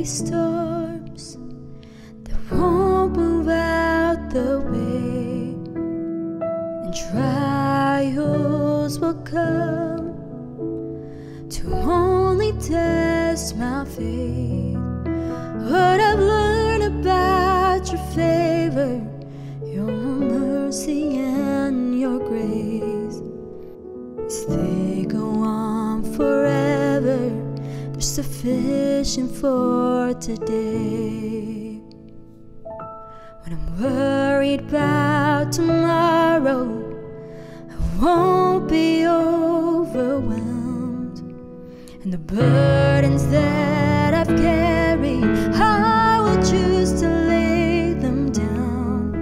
be storms that won't move out the way, and trials will come to only test my faith. What I've learned about your favor, your mercy and your grace, is they go on forever. They're sufficient for today. When I'm worried about tomorrow, I won't be overwhelmed, and the burdens that I've carried, I will choose to lay them down.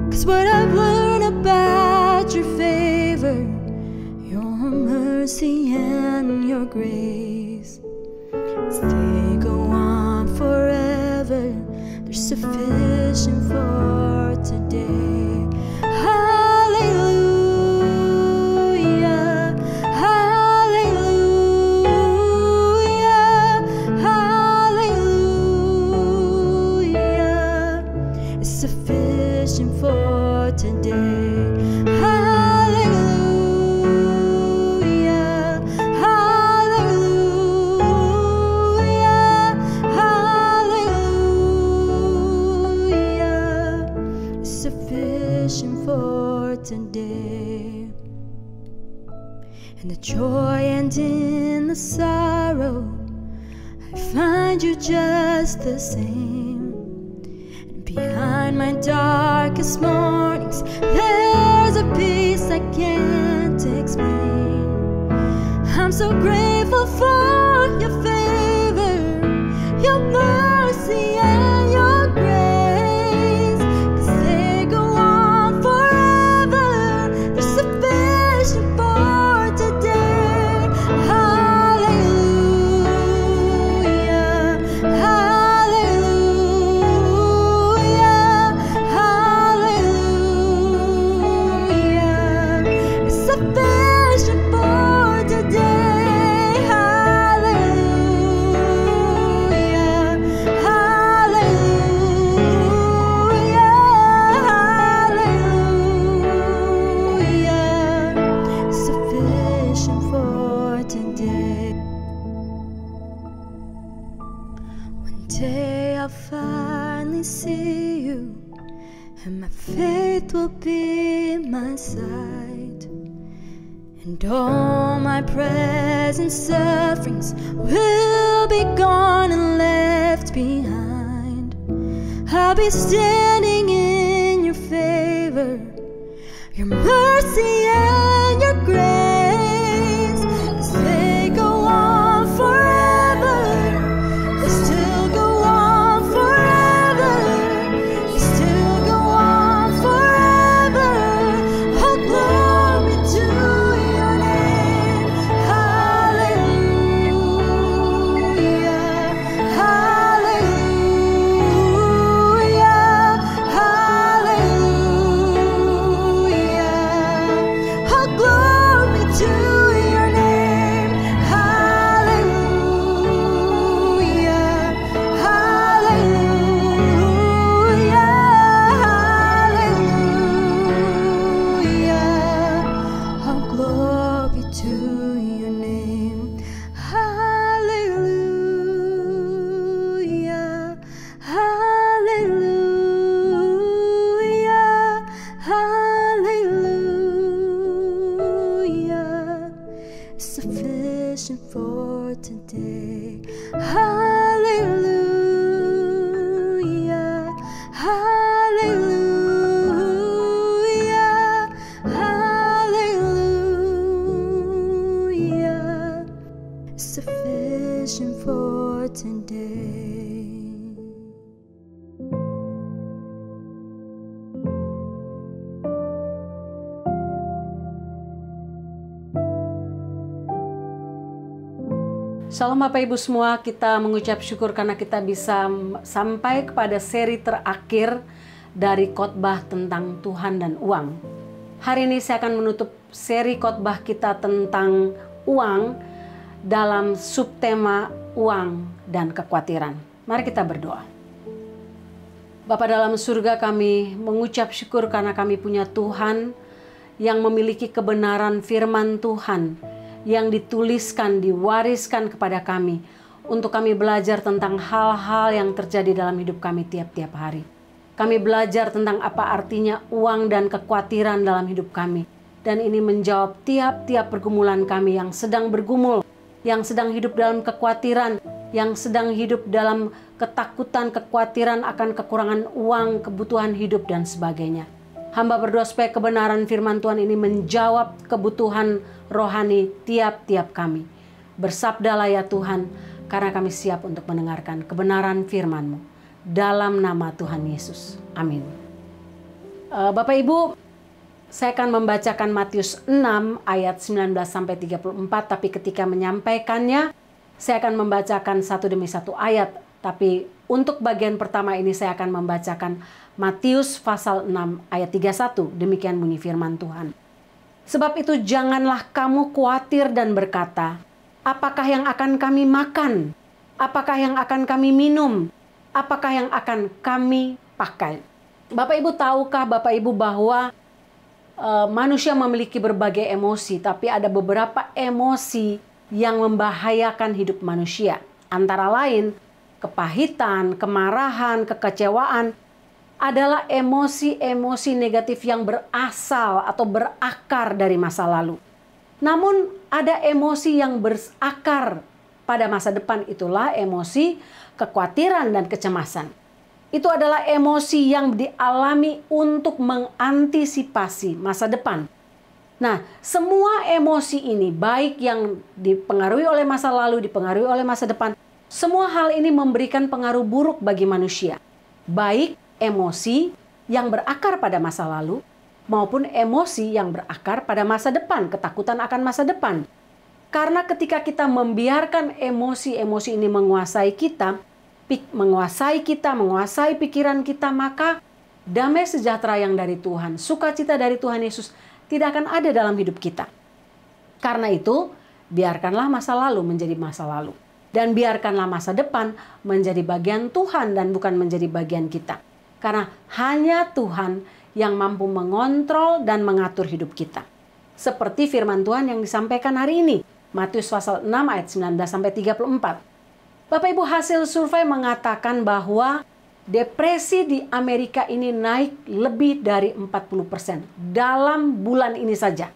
'Cause what I've learned about your favor, your mercy and your grace, as they go on forever, they're sufficient for today. Hallelujah, hallelujah, hallelujah, it's sufficient for today. Today, in the joy and in the sorrow, I find you just the same. And behind my darkest mornings, there's a peace I can't explain. I'm so grateful for your favor, your mercy and your grace. Will be my sight, and all my present sufferings will be gone and left behind. I'll be standing in your favor, your mercy and your grace, 'cause they go on forever. They still go on forever. They still go on forever. Oh, glory to your name. Hallelujah, hallelujah, hallelujah. Oh, glory to your name. Hallelujah, hallelujah, hallelujah. Oh, glory to your name. Hallelujah, hallelujah, hallelujah. Sufficient for today. Hallelujah, hallelujah, hallelujah. Sufficient for today. Shalom Bapak Ibu semua, kita mengucap syukur karena kita bisa sampai kepada seri terakhir dari khotbah tentang Tuhan dan uang. Hari ini saya akan menutup seri khotbah kita tentang uang dalam subtema uang dan kekhawatiran. Mari kita berdoa. Bapa dalam surga, kami mengucap syukur karena kami punya Tuhan yang memiliki kebenaran firman Tuhan yang dituliskan, diwariskan kepada kami untuk kami belajar tentang hal-hal yang terjadi dalam hidup kami tiap-tiap hari. Kami belajar tentang apa artinya uang dan kekhawatiran dalam hidup kami. Dan ini menjawab tiap-tiap pergumulan kami yang sedang bergumul, yang sedang hidup dalam kekhawatiran, yang sedang hidup dalam ketakutan, kekhawatiran akan kekurangan uang, kebutuhan hidup, dan sebagainya. Hamba berdoa supaya kebenaran firman Tuhan ini menjawab kebutuhan rohani tiap-tiap kami. Bersabdalah ya Tuhan, karena kami siap untuk mendengarkan kebenaran firman-Mu. Dalam nama Tuhan Yesus. Amin. Bapak Ibu, saya akan membacakan Matius 6 ayat 19-34, tapi ketika menyampaikannya, saya akan membacakan satu demi satu ayat. Tapi untuk bagian pertama ini saya akan membacakan Matius pasal 6 ayat 31. Demikian bunyi firman Tuhan. Sebab itu janganlah kamu khawatir dan berkata, apakah yang akan kami makan? Apakah yang akan kami minum? Apakah yang akan kami pakai? Bapak Ibu, tahukah Bapak Ibu bahwa manusia memiliki berbagai emosi, tapi ada beberapa emosi yang membahayakan hidup manusia. Antara lain, kepahitan, kemarahan, kekecewaan adalah emosi-emosi negatif yang berasal atau berakar dari masa lalu. Namun ada emosi yang berakar pada masa depan, itulah emosi kekhawatiran dan kecemasan. Itu adalah emosi yang dialami untuk mengantisipasi masa depan. Nah, semua emosi ini, baik yang dipengaruhi oleh masa lalu, dipengaruhi oleh masa depan, semua hal ini memberikan pengaruh buruk bagi manusia. Baik emosi yang berakar pada masa lalu, maupun emosi yang berakar pada masa depan, ketakutan akan masa depan. Karena ketika kita membiarkan emosi-emosi ini menguasai kita, menguasai pikiran kita, maka damai sejahtera yang dari Tuhan, sukacita dari Tuhan Yesus tidak akan ada dalam hidup kita. Karena itu, biarkanlah masa lalu menjadi masa lalu. Dan biarkanlah masa depan menjadi bagian Tuhan dan bukan menjadi bagian kita. Karena hanya Tuhan yang mampu mengontrol dan mengatur hidup kita. Seperti firman Tuhan yang disampaikan hari ini, Matius pasal 6 ayat 19-34. Bapak Ibu, hasil survei mengatakan bahwa depresi di Amerika ini naik lebih dari 40% dalam bulan ini saja.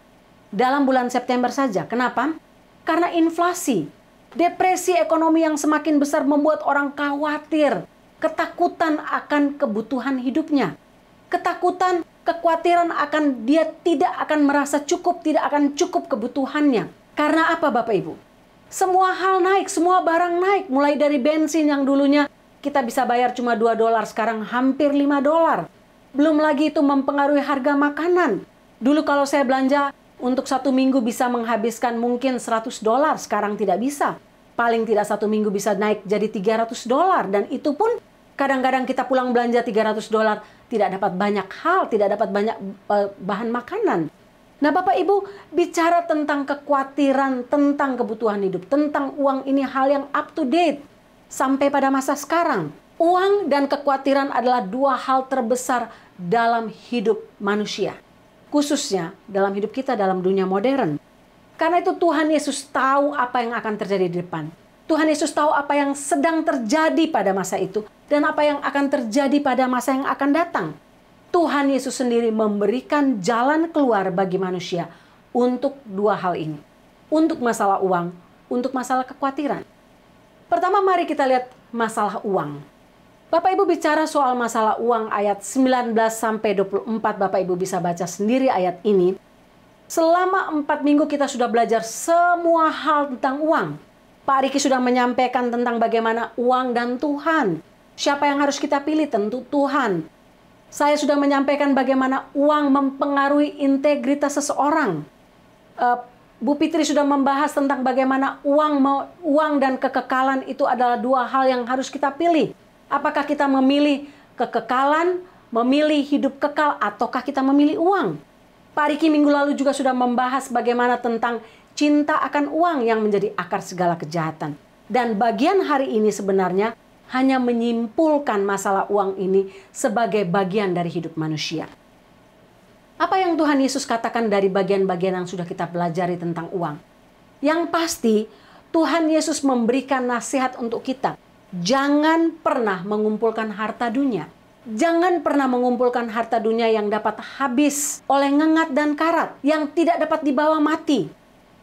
Dalam bulan September saja. Kenapa? Karena inflasi. Depresi ekonomi yang semakin besar membuat orang khawatir. Ketakutan akan kebutuhan hidupnya. Ketakutan, kekhawatiran akan dia tidak akan merasa cukup, tidak akan cukup kebutuhannya. Karena apa Bapak Ibu? Semua hal naik, semua barang naik. Mulai dari bensin yang dulunya kita bisa bayar cuma $2, sekarang hampir $5. Belum lagi itu mempengaruhi harga makanan. Dulu kalau saya belanja untuk 1 minggu bisa menghabiskan mungkin $100, sekarang tidak bisa. Paling tidak 1 minggu bisa naik jadi $300. Dan itu pun kadang-kadang kita pulang belanja $300, tidak dapat banyak hal, tidak dapat banyak bahan makanan. Nah Bapak Ibu, bicara tentang kekhawatiran, tentang kebutuhan hidup, tentang uang, ini hal yang up to date sampai pada masa sekarang. Uang dan kekhawatiran adalah dua hal terbesar dalam hidup manusia. Khususnya dalam hidup kita dalam dunia modern. Karena itu Tuhan Yesus tahu apa yang akan terjadi di depan. Tuhan Yesus tahu apa yang sedang terjadi pada masa itu dan apa yang akan terjadi pada masa yang akan datang. Tuhan Yesus sendiri memberikan jalan keluar bagi manusia untuk dua hal ini. Untuk masalah uang, untuk masalah kekhawatiran. Pertama, mari kita lihat masalah uang. Bapak Ibu bicara soal masalah uang ayat 19-24, Bapak Ibu bisa baca sendiri ayat ini. Selama 4 minggu kita sudah belajar semua hal tentang uang. Pak Riki sudah menyampaikan tentang bagaimana uang dan Tuhan. Siapa yang harus kita pilih? Tentu Tuhan. Saya sudah menyampaikan bagaimana uang mempengaruhi integritas seseorang. Bu Fitri sudah membahas tentang bagaimana uang dan kekekalan itu adalah dua hal yang harus kita pilih. Apakah kita memilih kekekalan, memilih hidup kekal, ataukah kita memilih uang? Pak Riki minggu lalu juga sudah membahas bagaimana tentang cinta akan uang yang menjadi akar segala kejahatan. Dan bagian hari ini sebenarnya hanya menyimpulkan masalah uang ini sebagai bagian dari hidup manusia. Apa yang Tuhan Yesus katakan dari bagian-bagian yang sudah kita pelajari tentang uang? Yang pasti, Tuhan Yesus memberikan nasihat untuk kita. Jangan pernah mengumpulkan harta dunia. Jangan pernah mengumpulkan harta dunia yang dapat habis oleh ngengat dan karat, yang tidak dapat dibawa mati.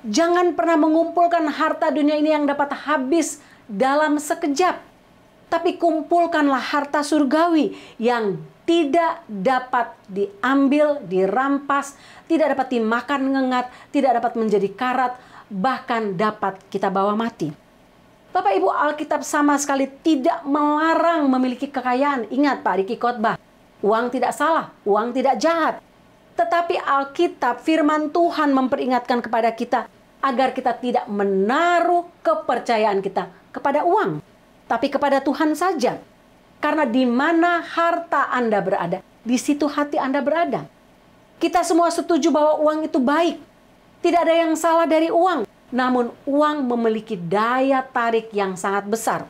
Jangan pernah mengumpulkan harta dunia ini yang dapat habis dalam sekejap. Tapi kumpulkanlah harta surgawi yang tidak dapat diambil, dirampas, tidak dapat dimakan ngengat, tidak dapat menjadi karat, bahkan dapat kita bawa mati. Bapak Ibu, Alkitab sama sekali tidak melarang memiliki kekayaan. Ingat Pak Riki khotbah, uang tidak salah, uang tidak jahat. Tetapi Alkitab, firman Tuhan memperingatkan kepada kita agar kita tidak menaruh kepercayaan kita kepada uang, tapi kepada Tuhan saja. Karena di mana harta Anda berada, di situ hati Anda berada. Kita semua setuju bahwa uang itu baik. Tidak ada yang salah dari uang. Namun uang memiliki daya tarik yang sangat besar.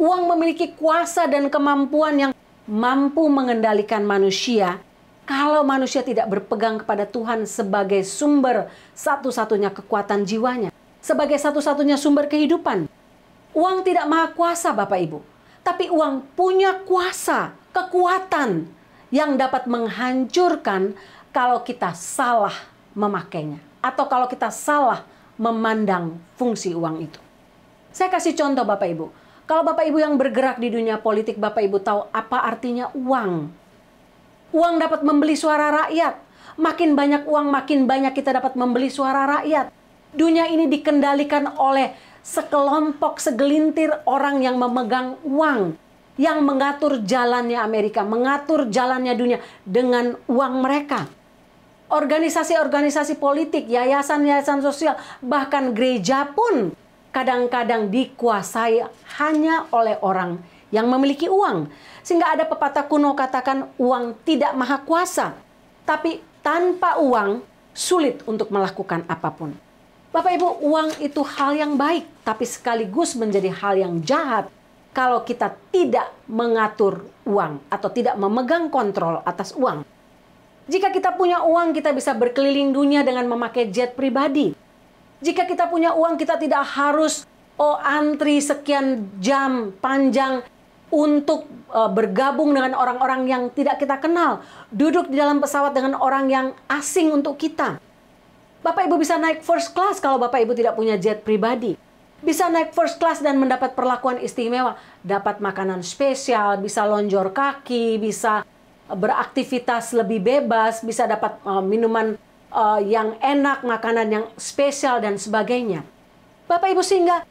Uang memiliki kuasa dan kemampuan yang mampu mengendalikan manusia kalau manusia tidak berpegang kepada Tuhan sebagai sumber satu-satunya kekuatan jiwanya, sebagai satu-satunya sumber kehidupan. Uang tidak maha kuasa Bapak Ibu, tapi uang punya kuasa, kekuatan yang dapat menghancurkan kalau kita salah memakainya. Atau kalau kita salah memandang fungsi uang itu. Saya kasih contoh Bapak Ibu. Kalau Bapak Ibu yang bergerak di dunia politik, Bapak Ibu tahu apa artinya uang. Uang dapat membeli suara rakyat. Makin banyak uang, makin banyak kita dapat membeli suara rakyat. Dunia ini dikendalikan oleh sekelompok, segelintir orang yang memegang uang. Yang mengatur jalannya Amerika, mengatur jalannya dunia dengan uang mereka. Organisasi-organisasi politik, yayasan-yayasan sosial, bahkan gereja pun kadang-kadang dikuasai hanya oleh orang yang memiliki uang. Sehingga ada pepatah kuno katakan uang tidak maha kuasa. Tapi tanpa uang sulit untuk melakukan apapun. Bapak Ibu, uang itu hal yang baik, tapi sekaligus menjadi hal yang jahat kalau kita tidak mengatur uang atau tidak memegang kontrol atas uang. Jika kita punya uang, kita bisa berkeliling dunia dengan memakai jet pribadi. Jika kita punya uang, kita tidak harus antri sekian jam panjang untuk bergabung dengan orang-orang yang tidak kita kenal. Duduk di dalam pesawat dengan orang yang asing untuk kita. Bapak Ibu bisa naik first class kalau Bapak Ibu tidak punya jet pribadi. Bisa naik first class dan mendapat perlakuan istimewa. Dapat makanan spesial, bisa lonjor kaki, bisa beraktivitas lebih bebas, bisa dapat minuman yang enak, makanan yang spesial dan sebagainya. Bapak Ibu, sehingga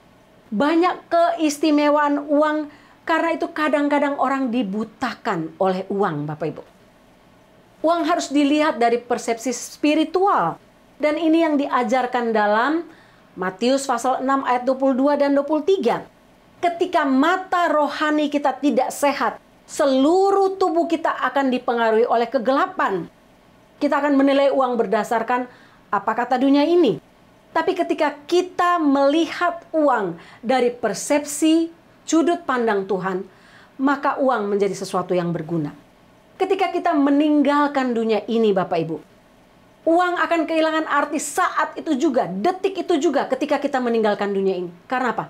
banyak keistimewaan uang, karena itu kadang-kadang orang dibutakan oleh uang, Bapak Ibu. Uang harus dilihat dari persepsi spiritual, dan ini yang diajarkan dalam Matius pasal 6 ayat 22 dan 23. Ketika mata rohani kita tidak sehat, seluruh tubuh kita akan dipengaruhi oleh kegelapan. Kita akan menilai uang berdasarkan apa kata dunia ini. Tapi ketika kita melihat uang dari persepsi sudut pandang Tuhan, maka uang menjadi sesuatu yang berguna. Ketika kita meninggalkan dunia ini Bapak Ibu, uang akan kehilangan arti saat itu juga, detik itu juga ketika kita meninggalkan dunia ini. Karena apa?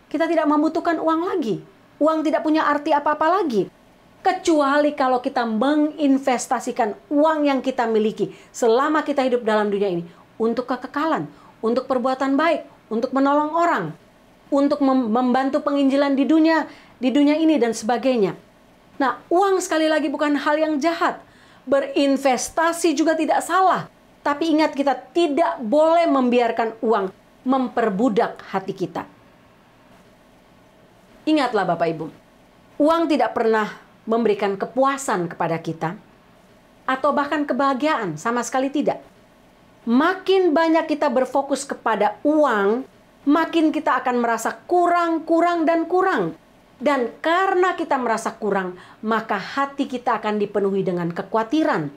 Kita tidak membutuhkan uang lagi. Uang tidak punya arti apa-apa lagi. Kecuali kalau kita menginvestasikan uang yang kita miliki selama kita hidup dalam dunia ini untuk kekekalan, untuk perbuatan baik, untuk menolong orang, untuk membantu penginjilan di dunia ini dan sebagainya. Nah, uang sekali lagi bukan hal yang jahat. Berinvestasi juga tidak salah. Tapi ingat, kita tidak boleh membiarkan uang memperbudak hati kita. Ingatlah Bapak Ibu, uang tidak pernah memberikan kepuasan kepada kita, atau bahkan kebahagiaan, sama sekali tidak. Makin banyak kita berfokus kepada uang, makin kita akan merasa kurang, dan kurang. Dan karena kita merasa kurang, maka hati kita akan dipenuhi dengan kekhawatiran.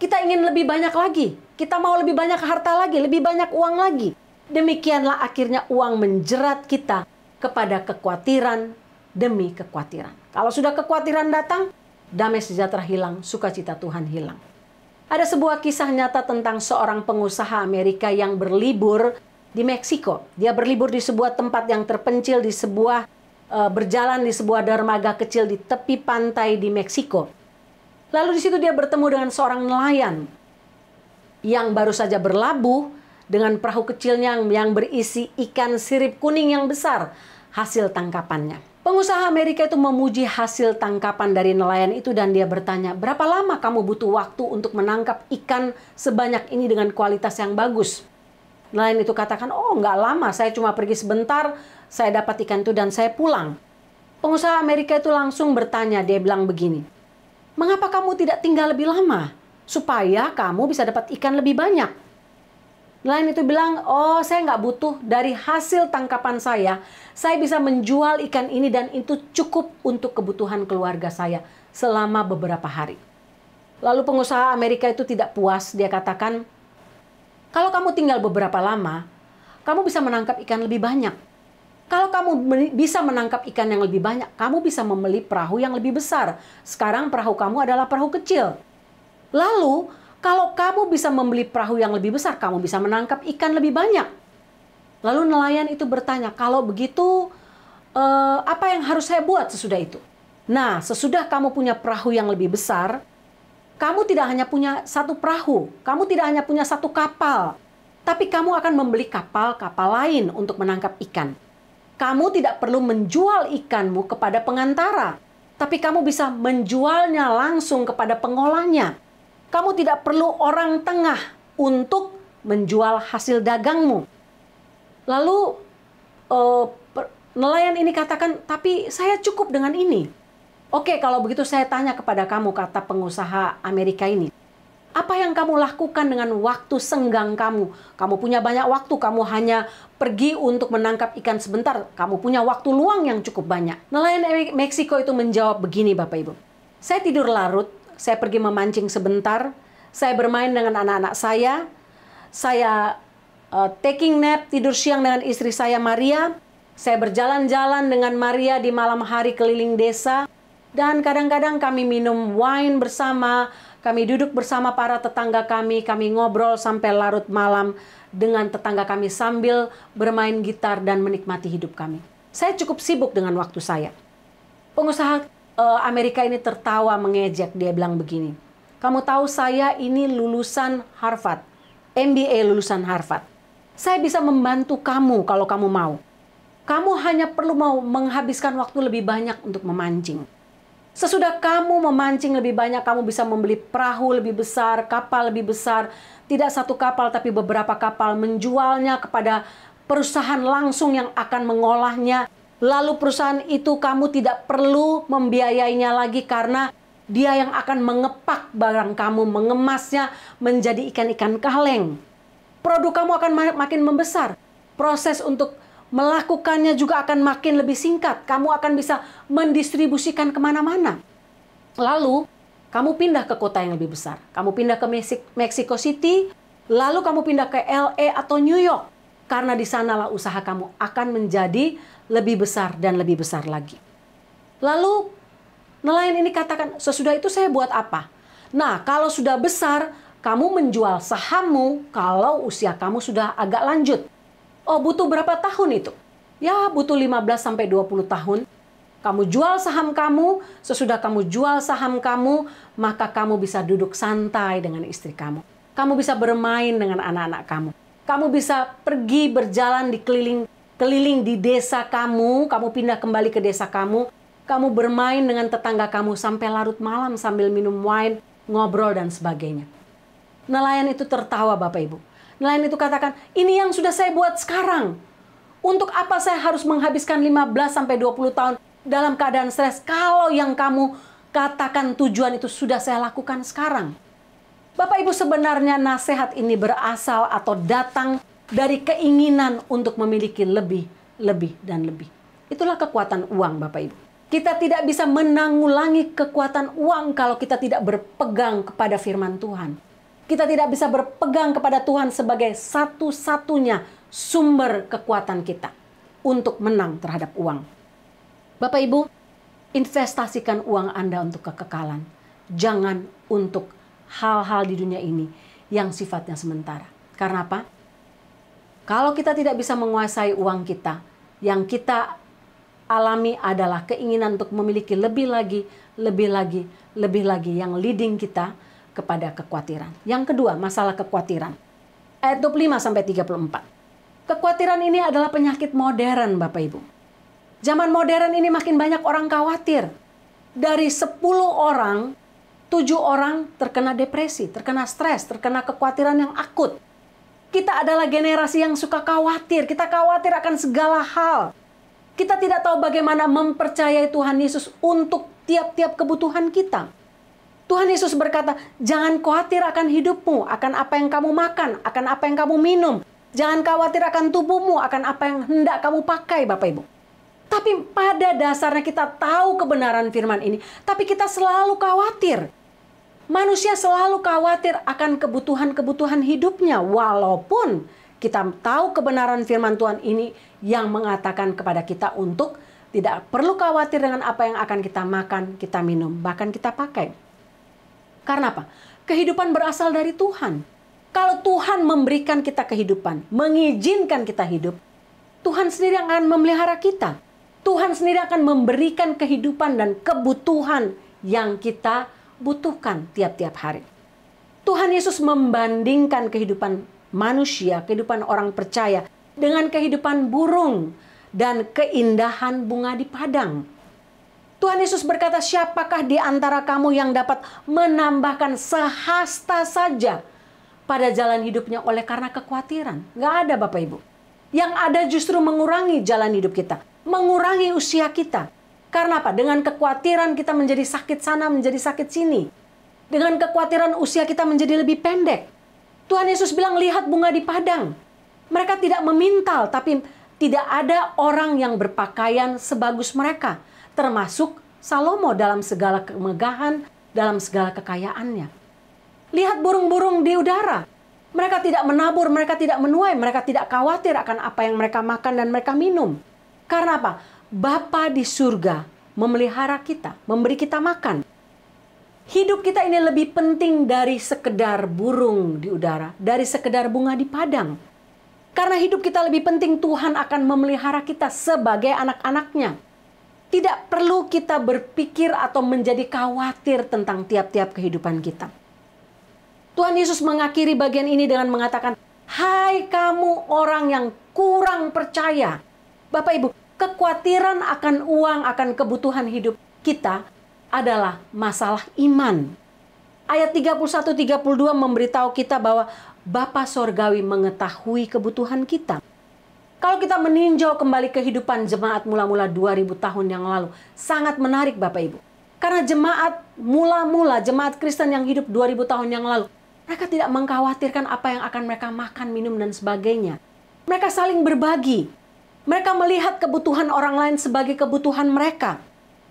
Kita ingin lebih banyak lagi, kita mau lebih banyak harta lagi, lebih banyak uang lagi. Demikianlah akhirnya uang menjerat kita kepada kekhawatiran demi kekhawatiran. Kalau sudah kekhawatiran datang, damai sejahtera hilang, sukacita Tuhan hilang. Ada sebuah kisah nyata tentang seorang pengusaha Amerika yang berlibur di Meksiko. Dia berlibur di sebuah tempat yang terpencil, berjalan di sebuah dermaga kecil di tepi pantai di Meksiko. Lalu di situ dia bertemu dengan seorang nelayan yang baru saja berlabuh dengan perahu kecilnya yang berisi ikan sirip kuning yang besar, hasil tangkapannya. Pengusaha Amerika itu memuji hasil tangkapan dari nelayan itu dan dia bertanya, berapa lama kamu butuh waktu untuk menangkap ikan sebanyak ini dengan kualitas yang bagus? Nelayan itu katakan, oh nggak lama, saya cuma pergi sebentar, saya dapat ikan itu dan saya pulang. Pengusaha Amerika itu langsung bertanya, dia bilang begini, mengapa kamu tidak tinggal lebih lama? Supaya kamu bisa dapat ikan lebih banyak. Nelayan itu bilang, oh saya nggak butuh, dari hasil tangkapan saya bisa menjual ikan ini dan itu cukup untuk kebutuhan keluarga saya selama beberapa hari. Lalu pengusaha Amerika itu tidak puas, dia katakan, kalau kamu tinggal beberapa lama, kamu bisa menangkap ikan lebih banyak. Kalau kamu bisa menangkap ikan yang lebih banyak, kamu bisa membeli perahu yang lebih besar. Sekarang perahu kamu adalah perahu kecil. Lalu, kalau kamu bisa membeli perahu yang lebih besar, kamu bisa menangkap ikan lebih banyak. Lalu nelayan itu bertanya, kalau begitu, apa yang harus saya buat sesudah itu? Nah, sesudah kamu punya perahu yang lebih besar, kamu tidak hanya punya satu perahu, kamu tidak hanya punya satu kapal, tapi kamu akan membeli kapal-kapal lain untuk menangkap ikan. Kamu tidak perlu menjual ikanmu kepada pengantara, tapi kamu bisa menjualnya langsung kepada pengolahnya. Kamu tidak perlu orang tengah untuk menjual hasil dagangmu. Lalu nelayan ini katakan, tapi saya cukup dengan ini. Oke, kalau begitu saya tanya kepada kamu, kata pengusaha Amerika ini. Apa yang kamu lakukan dengan waktu senggang kamu? Kamu punya banyak waktu, kamu hanya pergi untuk menangkap ikan sebentar. Kamu punya waktu luang yang cukup banyak. Nelayan Meksiko itu menjawab begini, Bapak Ibu. Saya tidur larut, saya pergi memancing sebentar, saya bermain dengan anak-anak saya taking nap, tidur siang dengan istri saya Maria, saya berjalan-jalan dengan Maria di malam hari keliling desa, dan kadang-kadang kami minum wine bersama, kami duduk bersama para tetangga kami ngobrol sampai larut malam dengan tetangga kami sambil bermain gitar dan menikmati hidup kami. Saya cukup sibuk dengan waktu saya. Pengusaha Amerika ini tertawa mengejek, dia bilang begini, kamu tahu saya ini lulusan Harvard, MBA lulusan Harvard. Saya bisa membantu kamu kalau kamu mau. Kamu hanya perlu mau menghabiskan waktu lebih banyak untuk memancing. Sesudah kamu memancing lebih banyak, kamu bisa membeli perahu lebih besar, kapal lebih besar, tidak satu kapal tapi beberapa kapal, menjualnya kepada perusahaan langsung yang akan mengolahnya. Lalu perusahaan itu kamu tidak perlu membiayainya lagi karena dia yang akan mengepak barang kamu, mengemasnya menjadi ikan-ikan kaleng. Produk kamu akan makin membesar. Proses untuk melakukannya juga akan makin lebih singkat. Kamu akan bisa mendistribusikan kemana-mana. Lalu kamu pindah ke kota yang lebih besar. Kamu pindah ke Mexico City, lalu kamu pindah ke LA atau New York. Karena di sanalah usaha kamu akan menjadi lebih besar dan lebih besar lagi. Lalu nelayan ini katakan, sesudah itu saya buat apa? Nah, kalau sudah besar, kamu menjual sahammu kalau usia kamu sudah agak lanjut. Oh, butuh berapa tahun itu? Ya, butuh 15-20 tahun. Kamu jual saham kamu, sesudah kamu jual saham kamu, maka kamu bisa duduk santai dengan istri kamu. Kamu bisa bermain dengan anak-anak kamu. Kamu bisa pergi berjalan di keliling di desa kamu pindah kembali ke desa kamu bermain dengan tetangga kamu sampai larut malam sambil minum wine, ngobrol dan sebagainya. Nelayan itu tertawa, Bapak Ibu. Nelayan itu katakan, ini yang sudah saya buat sekarang. Untuk apa saya harus menghabiskan 15-20 tahun dalam keadaan stres kalau yang kamu katakan tujuan itu sudah saya lakukan sekarang? Bapak Ibu, sebenarnya nasihat ini berasal atau datang dari keinginan untuk memiliki lebih, dan lebih. Itulah kekuatan uang, Bapak Ibu. Kita tidak bisa menanggulangi kekuatan uang kalau kita tidak berpegang kepada firman Tuhan. Kita tidak bisa berpegang kepada Tuhan sebagai satu-satunya sumber kekuatan kita. untuk menang terhadap uang. Bapak Ibu, investasikan uang Anda untuk kekekalan. Jangan untuk hal-hal di dunia ini yang sifatnya sementara. Karena apa? Kalau kita tidak bisa menguasai uang kita, yang kita alami adalah keinginan untuk memiliki lebih lagi, yang leading kita kepada kekhawatiran. Yang kedua, masalah kekhawatiran. Ayat 25-34. Kekhawatiran ini adalah penyakit modern, Bapak Ibu. Zaman modern ini makin banyak orang khawatir. Dari 10 orang, 7 orang terkena depresi, terkena stres, terkena kekhawatiran yang akut. Kita adalah generasi yang suka khawatir. Kita khawatir akan segala hal. Kita tidak tahu bagaimana mempercayai Tuhan Yesus untuk tiap-tiap kebutuhan kita. Tuhan Yesus berkata, jangan khawatir akan hidupmu, akan apa yang kamu makan, akan apa yang kamu minum. Jangan khawatir akan tubuhmu, akan apa yang hendak kamu pakai, Bapak Ibu. Tapi pada dasarnya kita tahu kebenaran firman ini, tapi kita selalu khawatir. Manusia selalu khawatir akan kebutuhan-kebutuhan hidupnya, walaupun kita tahu kebenaran firman Tuhan ini yang mengatakan kepada kita untuk tidak perlu khawatir dengan apa yang akan kita makan, kita minum, bahkan kita pakai. Karena apa? Kehidupan berasal dari Tuhan. Kalau Tuhan memberikan kita kehidupan, mengizinkan kita hidup, Tuhan sendiri akan memelihara kita. Tuhan sendiri akan memberikan kehidupan dan kebutuhan yang kita butuhkan tiap-tiap hari. Tuhan Yesus membandingkan kehidupan manusia, kehidupan orang percaya dengan kehidupan burung dan keindahan bunga di padang. Tuhan Yesus berkata, siapakah di antara kamu yang dapat menambahkan sehasta saja pada jalan hidupnya oleh karena kekhawatiran? Nggak ada, Bapak Ibu. Yang ada justru mengurangi jalan hidup kita, mengurangi usia kita. Karena apa? Dengan kekhawatiran kita menjadi sakit sana, menjadi sakit sini. Dengan kekhawatiran usia kita menjadi lebih pendek. Tuhan Yesus bilang, lihat bunga di padang. Mereka tidak memintal, tapi tidak ada orang yang berpakaian sebagus mereka. Termasuk Salomo dalam segala kemegahan, dalam segala kekayaannya. Lihat burung-burung di udara. Mereka tidak menabur, mereka tidak menuai, mereka tidak khawatir akan apa yang mereka makan dan mereka minum. Karena apa? Bapa di surga memelihara kita, memberi kita makan. Hidup kita ini lebih penting dari sekedar burung di udara, dari sekedar bunga di padang. Karena hidup kita lebih penting, Tuhan akan memelihara kita sebagai anak-anaknya. Tidak perlu kita berpikir atau menjadi khawatir tentang tiap-tiap kehidupan kita. Tuhan Yesus mengakhiri bagian ini dengan mengatakan, hai kamu orang yang kurang percaya. Bapak Ibu, kekhawatiran akan uang, akan kebutuhan hidup kita adalah masalah iman. Ayat 31-32 memberitahu kita bahwa Bapa Sorgawi mengetahui kebutuhan kita. Kalau kita meninjau kembali kehidupan jemaat mula-mula 2000 tahun yang lalu, sangat menarik Bapak Ibu. Karena jemaat mula-mula, jemaat Kristen yang hidup 2000 tahun yang lalu, mereka tidak mengkhawatirkan apa yang akan mereka makan, minum, dan sebagainya. Mereka saling berbagi. Mereka melihat kebutuhan orang lain sebagai kebutuhan mereka.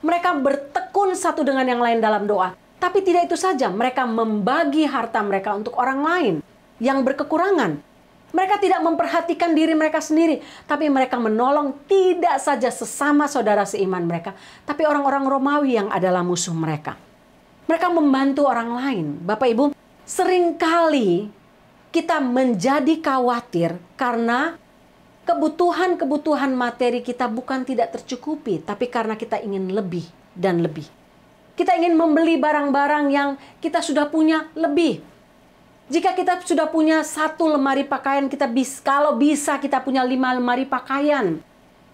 Mereka bertekun satu dengan yang lain dalam doa. Tapi tidak itu saja, mereka membagi harta mereka untuk orang lain yang berkekurangan. Mereka tidak memperhatikan diri mereka sendiri, tapi mereka menolong tidak saja sesama saudara seiman mereka, tapi orang-orang Romawi yang adalah musuh mereka. Mereka membantu orang lain. Bapak Ibu, seringkali kita menjadi khawatir karena kebutuhan-kebutuhan materi kita bukan tidak tercukupi, tapi karena kita ingin lebih dan lebih. Kita ingin membeli barang-barang yang kita sudah punya lebih. Jika kita sudah punya 1 lemari pakaian, kalau bisa kita punya 5 lemari pakaian.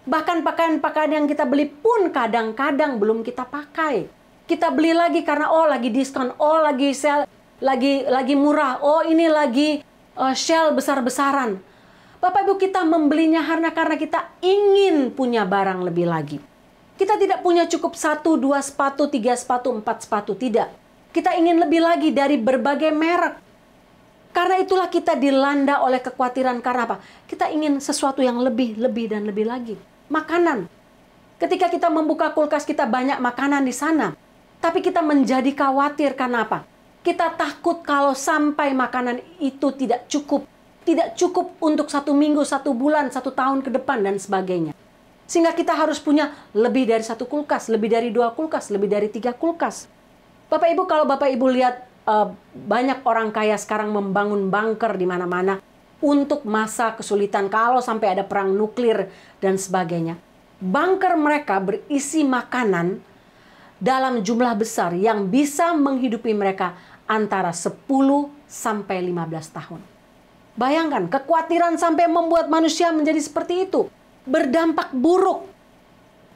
Bahkan pakaian-pakaian yang kita beli pun kadang-kadang belum kita pakai. Kita beli lagi karena lagi diskon, lagi sale, lagi murah, ini lagi sale besar-besaran. Bapak Ibu, kita membelinya karena kita ingin punya barang lebih lagi. Kita tidak punya cukup 1, 2 sepatu, 3 sepatu, 4 sepatu, tidak. Kita ingin lebih lagi dari berbagai merek. Karena itulah kita dilanda oleh kekhawatiran. Karena apa? Kita ingin sesuatu yang lebih dan lebih lagi. Makanan. Ketika kita membuka kulkas, kita banyak makanan di sana. Tapi kita menjadi khawatir karena apa? Kita takut kalau sampai makanan itu tidak cukup. Tidak cukup untuk 1 minggu, 1 bulan, 1 tahun ke depan, dan sebagainya. Sehingga kita harus punya lebih dari 1 kulkas, lebih dari 2 kulkas, lebih dari 3 kulkas. Bapak Ibu, kalau Bapak Ibu lihat banyak orang kaya sekarang membangun bunker di mana-mana untuk masa kesulitan kalau sampai ada perang nuklir dan sebagainya. Bunker mereka berisi makanan dalam jumlah besar yang bisa menghidupi mereka antara 10 sampai 15 tahun. Bayangkan, kekhawatiran sampai membuat manusia menjadi seperti itu. Berdampak buruk.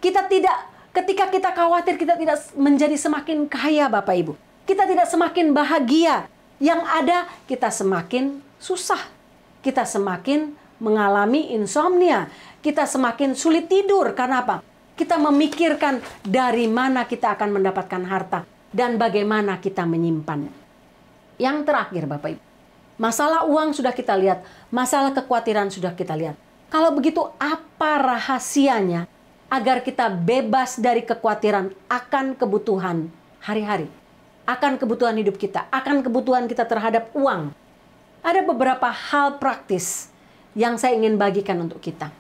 Ketika kita khawatir, kita tidak menjadi semakin kaya, Bapak Ibu. Kita tidak semakin bahagia. Yang ada, kita semakin susah. Kita semakin mengalami insomnia. Kita semakin sulit tidur. Karena apa? Kita memikirkan dari mana kita akan mendapatkan harta dan bagaimana kita menyimpannya. Yang terakhir, Bapak Ibu. Masalah uang sudah kita lihat. Masalah kekhawatiran sudah kita lihat. Kalau begitu, apa rahasianya agar kita bebas dari kekhawatiran akan kebutuhan hari-hari? Akan kebutuhan hidup kita, akan kebutuhan kita terhadap uang. Ada beberapa hal praktis yang saya ingin bagikan untuk kita.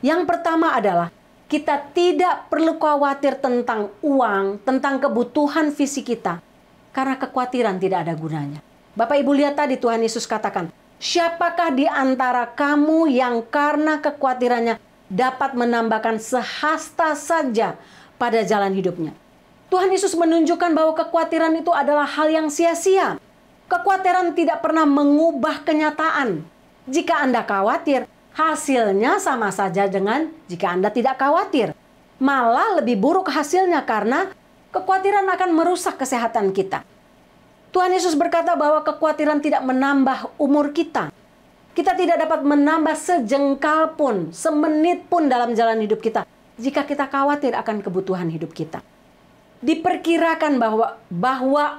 Yang pertama adalah kita tidak perlu khawatir tentang uang, tentang kebutuhan fisik kita, karena kekhawatiran tidak ada gunanya. Bapak Ibu lihat tadi Tuhan Yesus katakan, siapakah di antara kamu yang karena kekhawatirannya dapat menambahkan sehasta saja pada jalan hidupnya? Tuhan Yesus menunjukkan bahwa kekhawatiran itu adalah hal yang sia-sia. Kekhawatiran tidak pernah mengubah kenyataan. Jika Anda khawatir, hasilnya sama saja dengan jika Anda tidak khawatir. Malah lebih buruk hasilnya karena kekhawatiran akan merusak kesehatan kita. Tuhan Yesus berkata bahwa kekhawatiran tidak menambah umur kita. Kita tidak dapat menambah sejengkal pun, semenit pun dalam jalan hidup kita jika kita khawatir akan kebutuhan hidup kita. Diperkirakan bahwa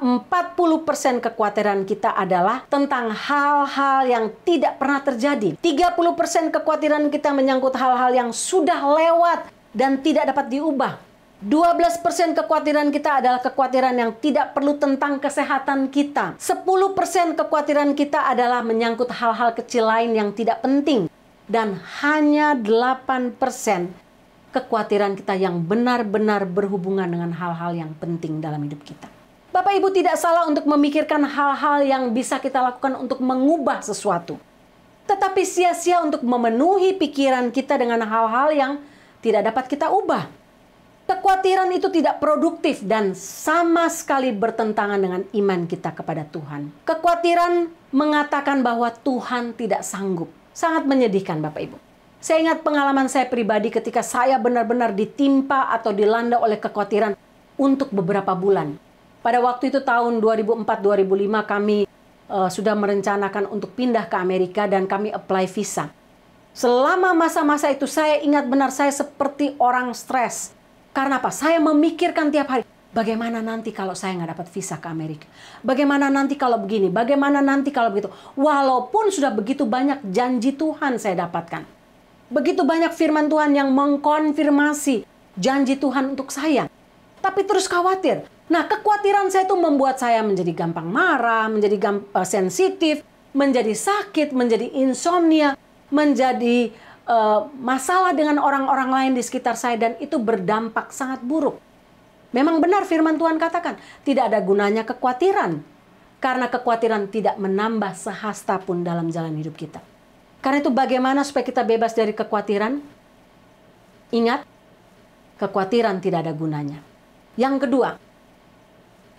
40% kekhawatiran kita adalah tentang hal-hal yang tidak pernah terjadi. 30% kekhawatiran kita menyangkut hal-hal yang sudah lewat dan tidak dapat diubah. 12% kekhawatiran kita adalah kekhawatiran yang tidak perlu tentang kesehatan kita. 10% kekhawatiran kita adalah menyangkut hal-hal kecil lain yang tidak penting. Dan hanya 8% kekhawatiran kita yang benar-benar berhubungan dengan hal-hal yang penting dalam hidup kita. Bapak Ibu tidak salah untuk memikirkan hal-hal yang bisa kita lakukan untuk mengubah sesuatu. Tetapi sia-sia untuk memenuhi pikiran kita dengan hal-hal yang tidak dapat kita ubah. Kekhawatiran itu tidak produktif dan sama sekali bertentangan dengan iman kita kepada Tuhan. Kekhawatiran mengatakan bahwa Tuhan tidak sanggup. Sangat menyedihkan Bapak Ibu. Saya ingat pengalaman saya pribadi ketika saya benar-benar ditimpa atau dilanda oleh kekhawatiran untuk beberapa bulan. Pada waktu itu tahun 2004-2005 kami sudah merencanakan untuk pindah ke Amerika dan kami apply visa. Selama masa-masa itu saya ingat benar saya seperti orang stres. Karena apa? Saya memikirkan tiap hari, bagaimana nanti kalau saya nggak dapat visa ke Amerika? Bagaimana nanti kalau begini? Bagaimana nanti kalau begitu? Walaupun sudah begitu banyak janji Tuhan saya dapatkan. Begitu banyak firman Tuhan yang mengkonfirmasi janji Tuhan untuk saya. Tapi terus khawatir. Nah, kekhawatiran saya itu membuat saya menjadi gampang marah, menjadi sensitif, menjadi sakit, menjadi insomnia, menjadi masalah dengan orang-orang lain di sekitar saya. Dan itu berdampak sangat buruk. Memang benar firman Tuhan katakan, tidak ada gunanya kekhawatiran. Karena kekhawatiran tidak menambah sehasta pun dalam jalan hidup kita. Karena itu bagaimana supaya kita bebas dari kekhawatiran? Ingat, kekhawatiran tidak ada gunanya. Yang kedua,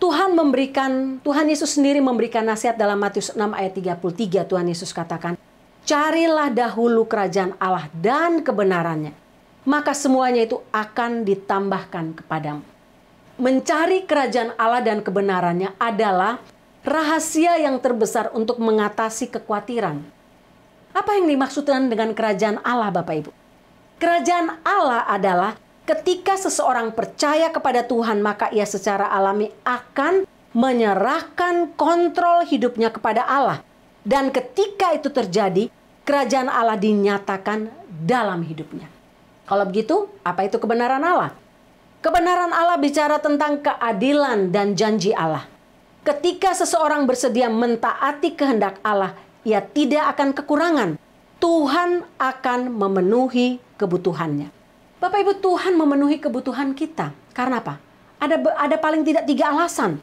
Tuhan Yesus sendiri memberikan nasihat dalam Matius 6 ayat 33. Tuhan Yesus katakan, carilah dahulu kerajaan Allah dan kebenarannya, maka semuanya itu akan ditambahkan kepadamu. Mencari kerajaan Allah dan kebenarannya adalah rahasia yang terbesar untuk mengatasi kekhawatiran. Apa yang dimaksudkan dengan kerajaan Allah, Bapak Ibu? Kerajaan Allah adalah ketika seseorang percaya kepada Tuhan, maka ia secara alami akan menyerahkan kontrol hidupnya kepada Allah. Dan ketika itu terjadi, kerajaan Allah dinyatakan dalam hidupnya. Kalau begitu, apa itu kebenaran Allah? Kebenaran Allah bicara tentang keadilan dan janji Allah. Ketika seseorang bersedia mentaati kehendak Allah, ia tidak akan kekurangan. Tuhan akan memenuhi kebutuhannya. Bapak Ibu, Tuhan memenuhi kebutuhan kita. Karena apa? Ada paling tidak 3 alasan.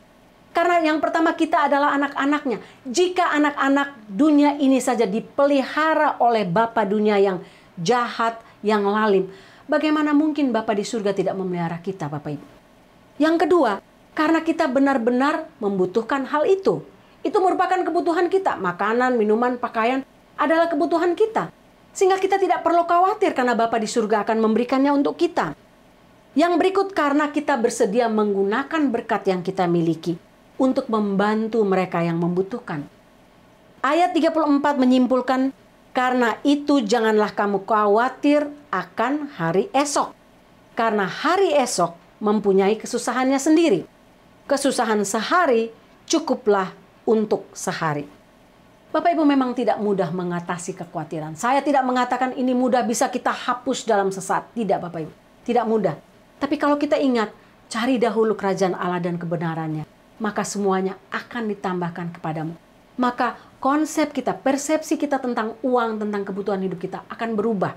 Karena yang pertama, kita adalah anak-anaknya. Jika anak-anak dunia ini saja dipelihara oleh Bapa dunia yang jahat, yang lalim, bagaimana mungkin Bapa di surga tidak memelihara kita, Bapak Ibu? Yang kedua, karena kita benar-benar membutuhkan hal itu. Itu merupakan kebutuhan kita. Makanan, minuman, pakaian adalah kebutuhan kita. Sehingga kita tidak perlu khawatir karena Bapa di surga akan memberikannya untuk kita. Yang berikut, karena kita bersedia menggunakan berkat yang kita miliki untuk membantu mereka yang membutuhkan. Ayat 34 menyimpulkan, karena itu janganlah kamu khawatir akan hari esok. Karena hari esok mempunyai kesusahannya sendiri. Kesusahan sehari cukuplah untuk sehari. Bapak Ibu, memang tidak mudah mengatasi kekhawatiran. Saya tidak mengatakan ini mudah bisa kita hapus dalam sesaat. Tidak, Bapak Ibu. Tidak mudah. Tapi kalau kita ingat, cari dahulu kerajaan Allah dan kebenarannya, maka semuanya akan ditambahkan kepadamu. Maka konsep kita, persepsi kita tentang uang, tentang kebutuhan hidup kita akan berubah.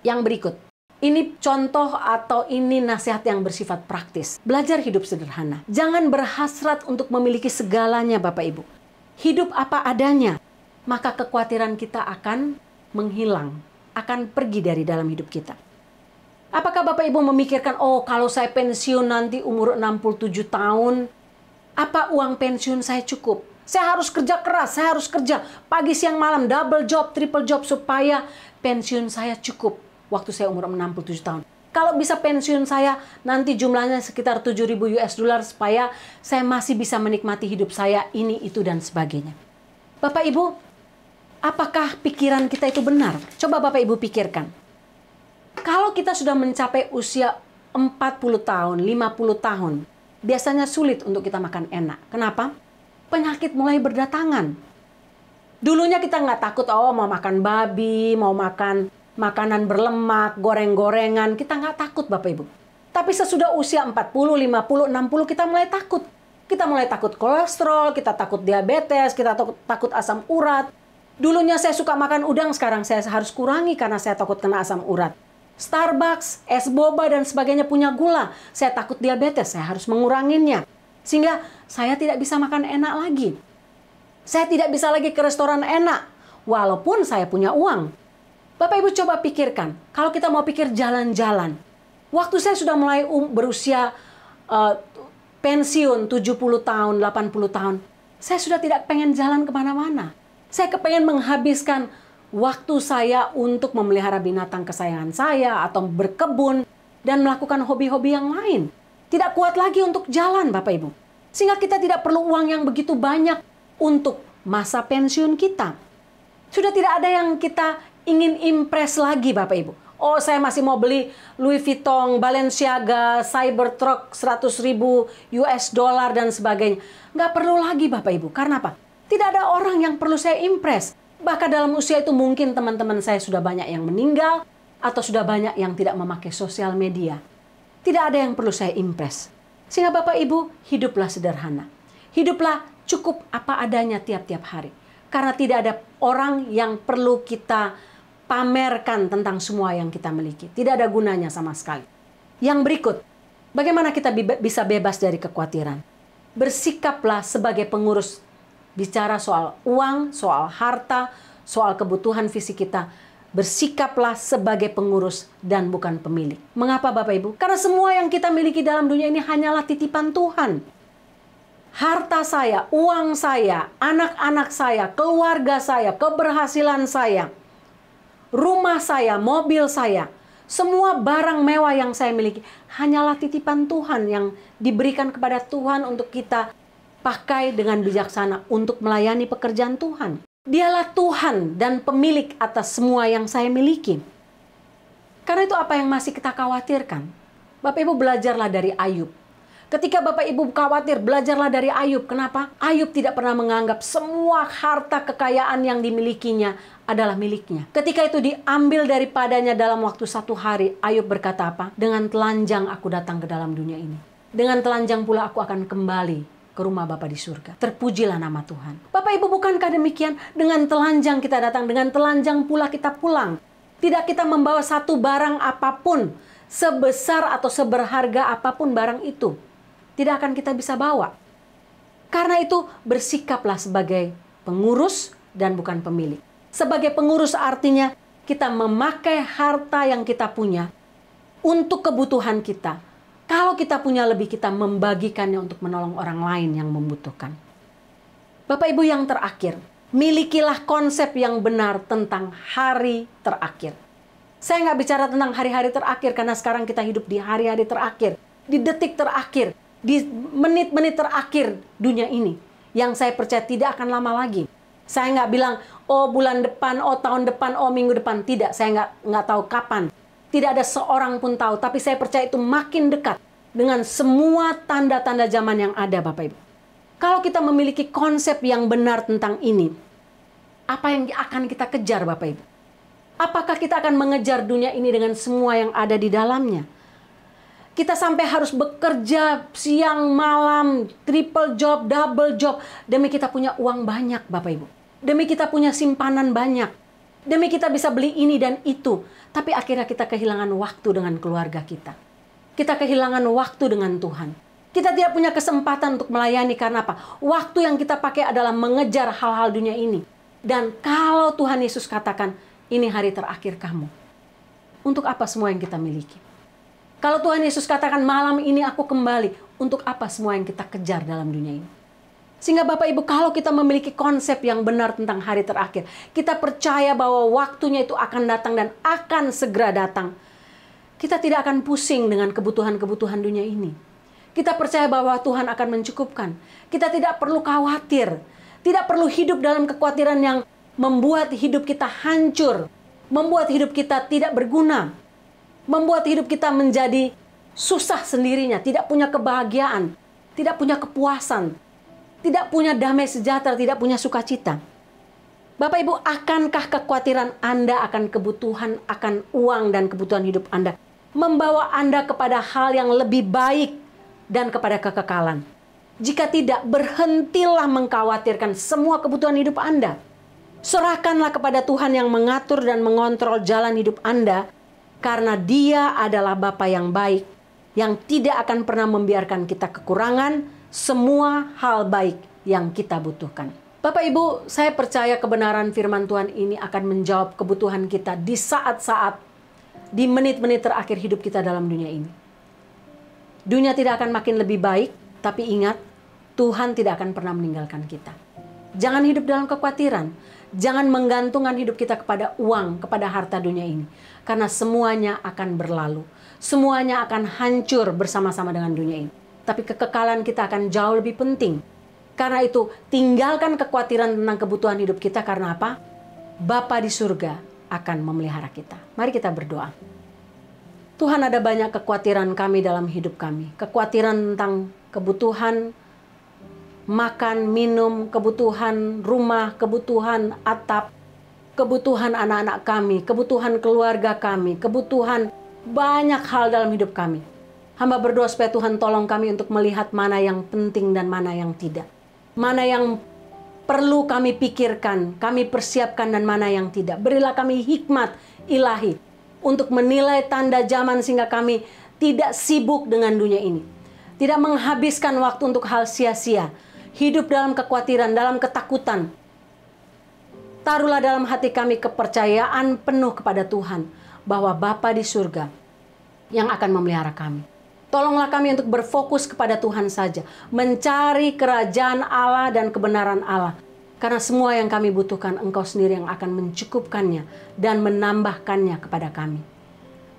Yang berikut, ini contoh atau ini nasihat yang bersifat praktis. Belajar hidup sederhana. Jangan berhasrat untuk memiliki segalanya, Bapak Ibu. Hidup apa adanya, maka kekhawatiran kita akan menghilang, akan pergi dari dalam hidup kita. Apakah Bapak Ibu memikirkan, oh kalau saya pensiun nanti umur 67 tahun, apa uang pensiun saya cukup? Saya harus kerja keras, saya harus kerja pagi siang malam, double job, triple job supaya pensiun saya cukup waktu saya umur 67 tahun. Kalau bisa pensiun saya nanti jumlahnya sekitar 7.000 US dollar supaya saya masih bisa menikmati hidup saya ini, itu, dan sebagainya. Bapak Ibu, apakah pikiran kita itu benar? Coba Bapak Ibu pikirkan. Kalau kita sudah mencapai usia 40 tahun, 50 tahun, biasanya sulit untuk kita makan enak. Kenapa? Penyakit mulai berdatangan. Dulunya kita nggak takut, oh mau makan babi, mau makan makanan berlemak, goreng-gorengan. Kita nggak takut, Bapak Ibu. Tapi sesudah usia 40, 50, 60, kita mulai takut. Kita mulai takut kolesterol, kita takut diabetes, kita takut asam urat. Dulunya saya suka makan udang, sekarang saya harus kurangi karena saya takut kena asam urat. Starbucks, es boba, dan sebagainya punya gula. Saya takut diabetes, saya harus menguranginya. Sehingga saya tidak bisa makan enak lagi. Saya tidak bisa lagi ke restoran enak, walaupun saya punya uang. Bapak Ibu coba pikirkan, kalau kita mau pikir jalan-jalan. Waktu saya sudah mulai berusia pensiun 70 tahun, 80 tahun. Saya sudah tidak pengen jalan kemana-mana. Saya kepengen menghabiskan waktu saya untuk memelihara binatang kesayangan saya atau berkebun dan melakukan hobi-hobi yang lain. Tidak kuat lagi untuk jalan, Bapak Ibu. Sehingga kita tidak perlu uang yang begitu banyak untuk masa pensiun kita. Sudah tidak ada yang kita ingin impress lagi, Bapak Ibu. Oh, saya masih mau beli Louis Vuitton, Balenciaga, Cybertruck 100.000 US dollar dan sebagainya. Nggak perlu lagi, Bapak Ibu. Karena apa? Tidak ada orang yang perlu saya impress. Bahkan dalam usia itu mungkin teman-teman saya sudah banyak yang meninggal atau sudah banyak yang tidak memakai sosial media. Tidak ada yang perlu saya impress. Sehingga Bapak Ibu, hiduplah sederhana. Hiduplah cukup apa adanya tiap-tiap hari. Karena tidak ada orang yang perlu kita pamerkan tentang semua yang kita miliki. Tidak ada gunanya sama sekali. Yang berikut, bagaimana kita bisa bebas dari kekhawatiran? Bersikaplah sebagai pengurus. Bicara soal uang, soal harta, soal kebutuhan fisik kita. Bersikaplah sebagai pengurus dan bukan pemilik. Mengapa Bapak Ibu? Karena semua yang kita miliki dalam dunia ini hanyalah titipan Tuhan. Harta saya, uang saya, anak-anak saya, keluarga saya, keberhasilan saya, rumah saya, mobil saya, semua barang mewah yang saya miliki hanyalah titipan Tuhan yang diberikan kepada Tuhan untuk kita pakai dengan bijaksana untuk melayani pekerjaan Tuhan. Dialah Tuhan dan pemilik atas semua yang saya miliki. Karena itu apa yang masih kita khawatirkan? Bapak Ibu belajarlah dari Ayub. Ketika Bapak Ibu khawatir, belajarlah dari Ayub. Kenapa? Ayub tidak pernah menganggap semua harta kekayaan yang dimilikinya adalah miliknya. Ketika itu diambil daripadanya dalam waktu 1 hari, Ayub berkata apa? Dengan telanjang aku datang ke dalam dunia ini. Dengan telanjang pula aku akan kembali ke rumah Bapa di surga. Terpujilah nama Tuhan. Bapak Ibu, bukankah demikian? Dengan telanjang kita datang, dengan telanjang pula kita pulang. Tidak kita membawa satu barang apapun, sebesar atau seberharga apapun barang itu, tidak akan kita bisa bawa. Karena itu bersikaplah sebagai pengurus dan bukan pemilik. Sebagai pengurus artinya kita memakai harta yang kita punya untuk kebutuhan kita. Kalau kita punya lebih, kita membagikannya untuk menolong orang lain yang membutuhkan. Bapak Ibu yang terakhir, milikilah konsep yang benar tentang hari terakhir. Saya nggak bicara tentang hari-hari terakhir karena sekarang kita hidup di hari-hari terakhir, di detik terakhir, di menit-menit terakhir dunia ini. Yang saya percaya tidak akan lama lagi. Saya nggak bilang, oh bulan depan, oh tahun depan, oh minggu depan. Tidak, saya nggak tahu kapan. Tidak ada seorang pun tahu, tapi saya percaya itu makin dekat dengan semua tanda-tanda zaman yang ada, Bapak Ibu. Kalau kita memiliki konsep yang benar tentang ini, apa yang akan kita kejar, Bapak Ibu? Apakah kita akan mengejar dunia ini dengan semua yang ada di dalamnya? Kita sampai harus bekerja siang, malam, triple job, double job, demi kita punya uang banyak, Bapak Ibu. Demi kita punya simpanan banyak. Demi kita bisa beli ini dan itu. Tapi akhirnya kita kehilangan waktu dengan keluarga kita. Kita kehilangan waktu dengan Tuhan. Kita tidak punya kesempatan untuk melayani karena apa? Waktu yang kita pakai adalah mengejar hal-hal dunia ini. Dan kalau Tuhan Yesus katakan, ini hari terakhir kamu. Untuk apa semua yang kita miliki? Kalau Tuhan Yesus katakan, malam ini aku kembali. Untuk apa semua yang kita kejar dalam dunia ini? Sehingga Bapak Ibu, kalau kita memiliki konsep yang benar tentang hari terakhir, kita percaya bahwa waktunya itu akan datang dan akan segera datang. Kita tidak akan pusing dengan kebutuhan-kebutuhan dunia ini. Kita percaya bahwa Tuhan akan mencukupkan. Kita tidak perlu khawatir. Tidak perlu hidup dalam kekhawatiran yang membuat hidup kita hancur. Membuat hidup kita tidak berguna. Membuat hidup kita menjadi susah sendirinya. Tidak punya kebahagiaan. Tidak punya kepuasan. Tidak punya damai sejahtera, tidak punya sukacita. Bapak Ibu, akankah kekhawatiran Anda akan kebutuhan, akan uang dan kebutuhan hidup Anda membawa Anda kepada hal yang lebih baik dan kepada kekekalan? Jika tidak, berhentilah mengkhawatirkan semua kebutuhan hidup Anda. Serahkanlah kepada Tuhan yang mengatur dan mengontrol jalan hidup Anda, karena Dia adalah Bapa yang baik, yang tidak akan pernah membiarkan kita kekurangan semua hal baik yang kita butuhkan. Bapak Ibu, saya percaya kebenaran firman Tuhan ini akan menjawab kebutuhan kita di saat-saat, di menit-menit terakhir hidup kita dalam dunia ini. Dunia tidak akan makin lebih baik, tapi ingat, Tuhan tidak akan pernah meninggalkan kita. Jangan hidup dalam kekhawatiran. Jangan menggantungkan hidup kita kepada uang, kepada harta dunia ini. Karena semuanya akan berlalu. Semuanya akan hancur bersama-sama dengan dunia ini. Tapi kekekalan kita akan jauh lebih penting. Karena itu, tinggalkan kekhawatiran tentang kebutuhan hidup kita. Karena apa? Bapa di surga akan memelihara kita. Mari kita berdoa. Tuhan, ada banyak kekhawatiran kami dalam hidup kami. Kekhawatiran tentang kebutuhan makan, minum, kebutuhan rumah, kebutuhan atap, kebutuhan anak-anak kami, kebutuhan keluarga kami, kebutuhan banyak hal dalam hidup kami. Hamba berdoa supaya Tuhan tolong kami untuk melihat mana yang penting dan mana yang tidak. Mana yang perlu kami pikirkan, kami persiapkan dan mana yang tidak. Berilah kami hikmat ilahi untuk menilai tanda zaman sehingga kami tidak sibuk dengan dunia ini. Tidak menghabiskan waktu untuk hal sia-sia. Hidup dalam kekhawatiran, dalam ketakutan. Taruhlah dalam hati kami kepercayaan penuh kepada Tuhan bahwa Bapa di surga yang akan memelihara kami. Tolonglah kami untuk berfokus kepada Tuhan saja. Mencari kerajaan Allah dan kebenaran Allah. Karena semua yang kami butuhkan, Engkau sendiri yang akan mencukupkannya dan menambahkannya kepada kami.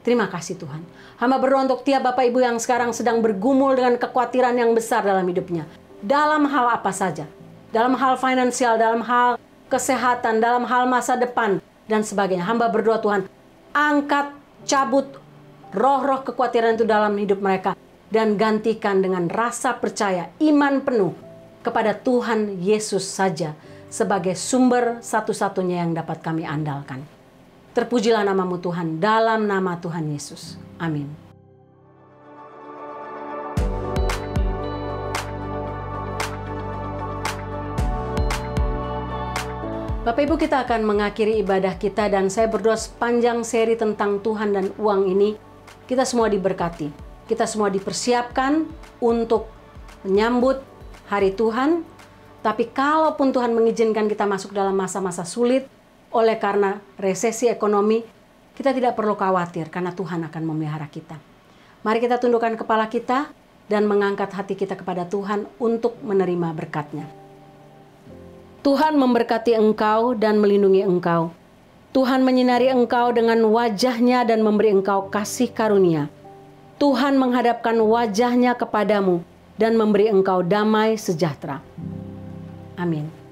Terima kasih Tuhan. Hamba berdoa untuk tiap Bapak Ibu yang sekarang sedang bergumul dengan kekhawatiran yang besar dalam hidupnya. Dalam hal apa saja. Dalam hal finansial, dalam hal kesehatan, dalam hal masa depan, dan sebagainya. Hamba berdoa Tuhan, angkat, cabut roh-roh kekhawatiran itu dalam hidup mereka dan gantikan dengan rasa percaya, iman penuh kepada Tuhan Yesus saja sebagai sumber satu-satunya yang dapat kami andalkan. Terpujilah namamu Tuhan, dalam nama Tuhan Yesus. Amin. Bapak Ibu, kita akan mengakhiri ibadah kita dan saya berdoa sepanjang seri tentang Tuhan dan uang ini, kita semua diberkati. Kita semua dipersiapkan untuk menyambut hari Tuhan. Tapi kalaupun Tuhan mengizinkan kita masuk dalam masa-masa sulit oleh karena resesi ekonomi, kita tidak perlu khawatir karena Tuhan akan memelihara kita. Mari kita tundukkan kepala kita dan mengangkat hati kita kepada Tuhan untuk menerima berkat-Nya. Tuhan memberkati engkau dan melindungi engkau. Tuhan menyinari engkau dengan wajah-Nya dan memberi engkau kasih karunia. Tuhan menghadapkan wajah-Nya kepadamu dan memberi engkau damai sejahtera. Amin.